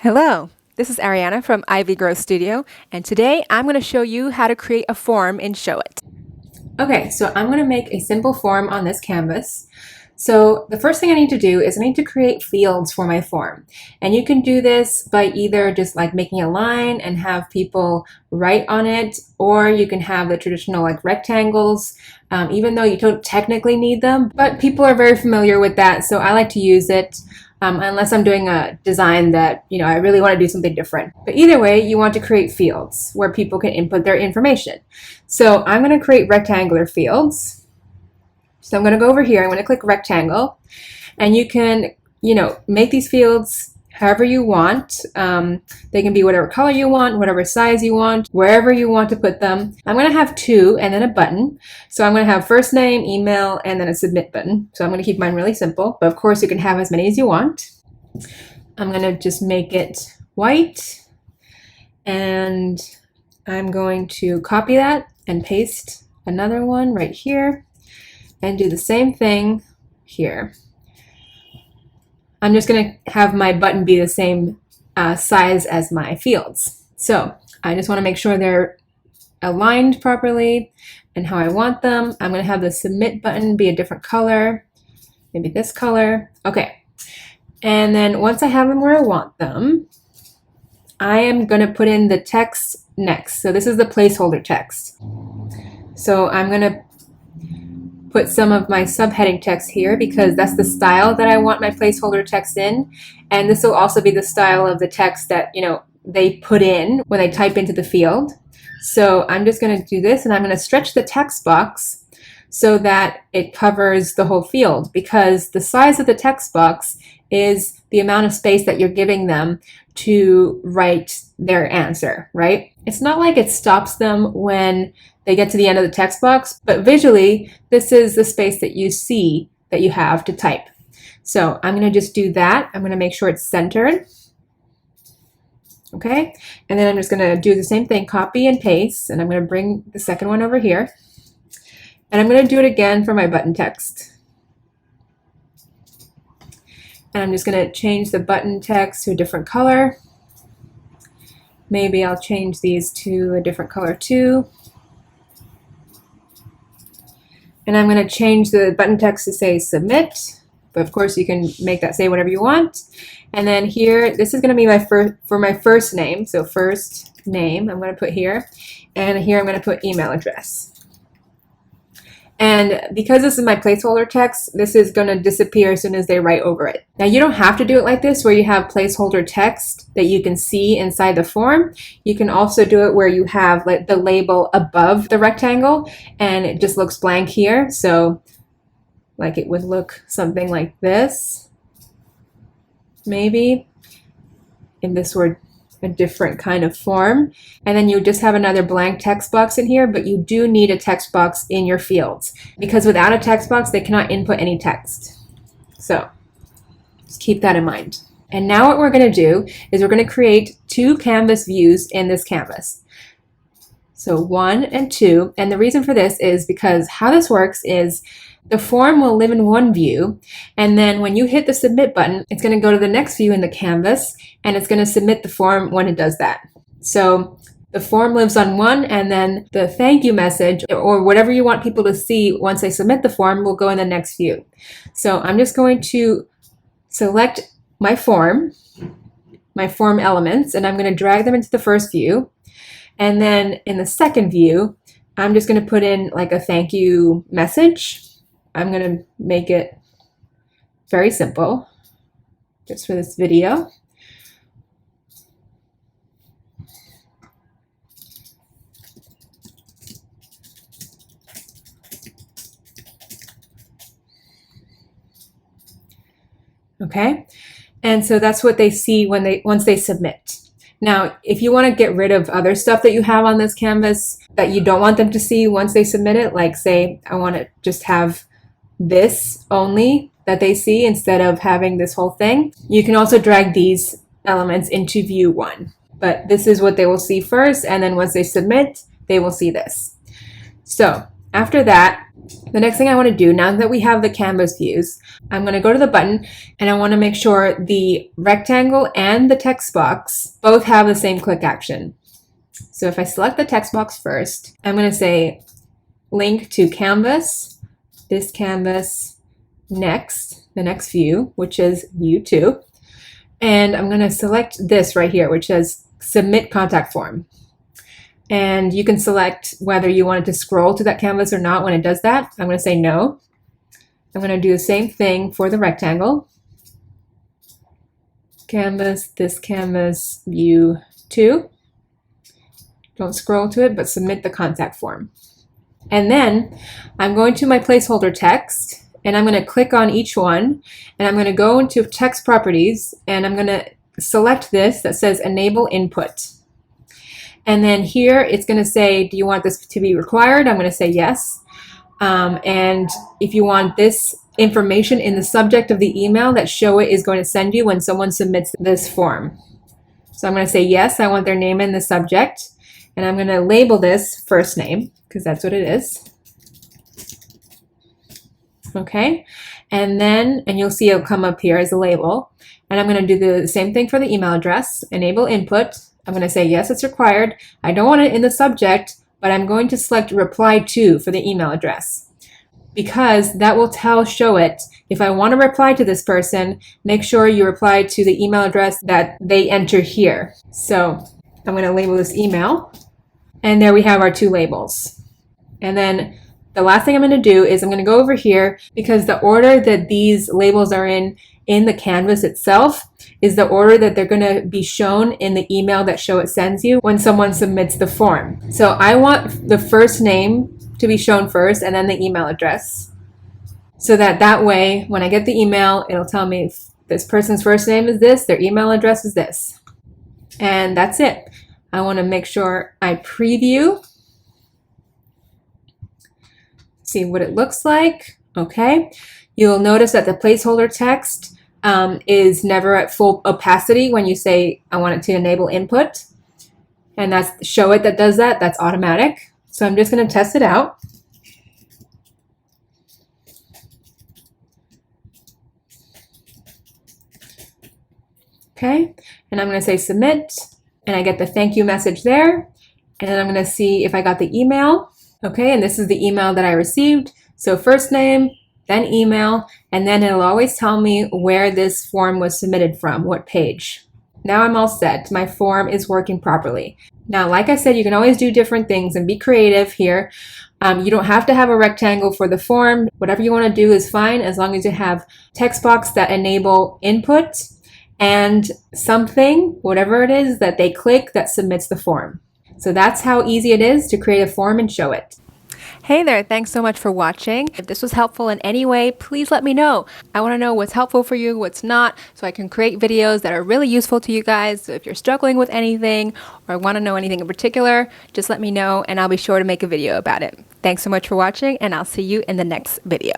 Hello, this is Ariana from Ivy Growth Studio, and today I'm going to show you how to create a form in Showit. Okay, so I'm going to make a simple form on this canvas. So the first thing I need to do is I need to create fields for my form. And you can do this by either just like making a line and have people write on it, or you can have the traditional like rectangles, even though you don't technically need them, but people are very familiar with that, so I like to use it. Unless I'm doing a design that, I really want to do something different. But either way, you want to create fields where people can input their information. So I'm going to create rectangular fields. So I'm going to go over here, I'm going to click rectangle, and you can, make these fields however you want. They can be whatever color you want, whatever size you want, wherever you want to put them. I'm going to have two and then a button. So I'm going to have first name, email, and then a submit button. So I'm going to keep mine really simple, but of course you can have as many as you want. I'm going to just make it white, and I'm going to copy that and paste another one right here and do the same thing here. I'm just going to have my button be the same size as my fields. So I just want to make sure they're aligned properly and how I want them. I'm going to have the submit button be a different color, maybe this color. Okay. And then once I have them where I want them, I am going to put in the text next. So this is the placeholder text. So I'm going to put some of my subheading text here because that's the style that I want my placeholder text in. And this will also be the style of the text that, they put in when they type into the field. So I'm just going to do this, and I'm going to stretch the text box so that it covers the whole field, because the size of the text box is the amount of space that you're giving them to write their answer, right? It's not like it stops them when they get to the end of the text box, but visually, this is the space that you see that you have to type. So I'm going to just do that. I'm going to make sure it's centered. Okay, and then I'm just going to do the same thing, copy and paste, and I'm going to bring the second one over here. And I'm going to do it again for my button text. And I'm just going to change the button text to a different color. Maybe I'll change these to a different color too. And I'm going to change the button text to say submit, but of course you can make that say whatever you want. And then here, this is going to be for my first name. So first name, I'm going to put here, and here I'm going to put email address. And because this is my placeholder text, this is going to disappear as soon as they write over it. Now, you don't have to do it like this where you have placeholder text that you can see inside the form. You can also do it where you have like the label above the rectangle and it just looks blank here. So like it would look something like this, maybe, if this were a different kind of form. And then you just have another blank text box in here, but you do need a text box in your fields because without a text box, they cannot input any text. So just keep that in mind. And now what we're going to do is we're going to create two canvas views in this canvas. So 1 and 2. And the reason for this is because how this works is the form will live in one view, and then when you hit the submit button, it's going to go to the next view in the canvas, and it's going to submit the form when it does that. So the form lives on one, and then the thank you message or whatever you want people to see once they submit the form will go in the next view. So I'm just going to select my form elements, and I'm going to drag them into the first view. And then in the second view, I'm just going to put in like a thank you message. I'm going to make it very simple just for this video. Okay, and so that's what they see once they submit. Now, if you want to get rid of other stuff that you have on this canvas that you don't want them to see once they submit it, like say I want to just have this only that they see instead of having this whole thing, you can also drag these elements into view 1. But this is what they will see first, and then once they submit, they will see this. So After that, the next thing I want to do, now that we have the canvas views, I'm going to go to the button and I want to make sure the rectangle and the text box both have the same click action. So if I select the text box first, I'm going to say link to canvas, this canvas, next, the next view, which is view 2. And I'm going to select this right here, which says submit contact form. And you can select whether you want it to scroll to that canvas or not when it does that. I'm going to say no. I'm going to do the same thing for the rectangle. Canvas, this canvas, view 2. Don't scroll to it, but submit the contact form. And then I'm going to my placeholder text, and I'm going to click on each one, and I'm going to go into text properties, and I'm going to select this that says enable input. And then here it's going to say, do you want this to be required? I'm going to say yes. And if you want this information in the subject of the email that Showit is going to send you when someone submits this form. So I'm going to say yes, I want their name in the subject. And I'm going to label this first name, because that's what it is. Okay, and you'll see it'll come up here as a label. And I'm going to do the same thing for the email address, enable input. I'm going to say yes, it's required. I don't want it in the subject, but I'm going to select reply to for the email address, because that will tell Showit, if I want to reply to this person, make sure you reply to the email address that they enter here. So I'm going to label this email. And there we have our 2 labels. And then the last thing I'm going to do is I'm going to go over here, because the order that these labels are in the canvas itself is the order that they're going to be shown in the email that Showit sends you when someone submits the form. So I want the first name to be shown first and then the email address. So that way, when I get the email, it'll tell me if this person's first name is this, their email address is this. And that's it. I want to make sure I preview, see what it looks like. Okay, you'll notice that the placeholder text is never at full opacity when you say I want it to enable input, and that's Showit that does that. That's automatic. So I'm just going to test it out. Okay, and I'm going to say submit. And I get the thank you message there. And then I'm going to see if I got the email. Okay, and this is the email that I received. So first name, then email, and then it'll always tell me where this form was submitted from, what page. Now I'm all set. My form is working properly. Now, like I said, you can always do different things and be creative here. You don't have to have a rectangle for the form. Whatever you want to do is fine, as long as you have text box that enable input and something, whatever it is, that they click that submits the form. So that's how easy it is to create a form in Showit. Hey there, thanks so much for watching. If this was helpful in any way, please let me know. I want to know what's helpful for you, what's not, so I can create videos that are really useful to you guys. So if you're struggling with anything or want to know anything in particular, just let me know and I'll be sure to make a video about it. Thanks so much for watching, and I'll see you in the next video.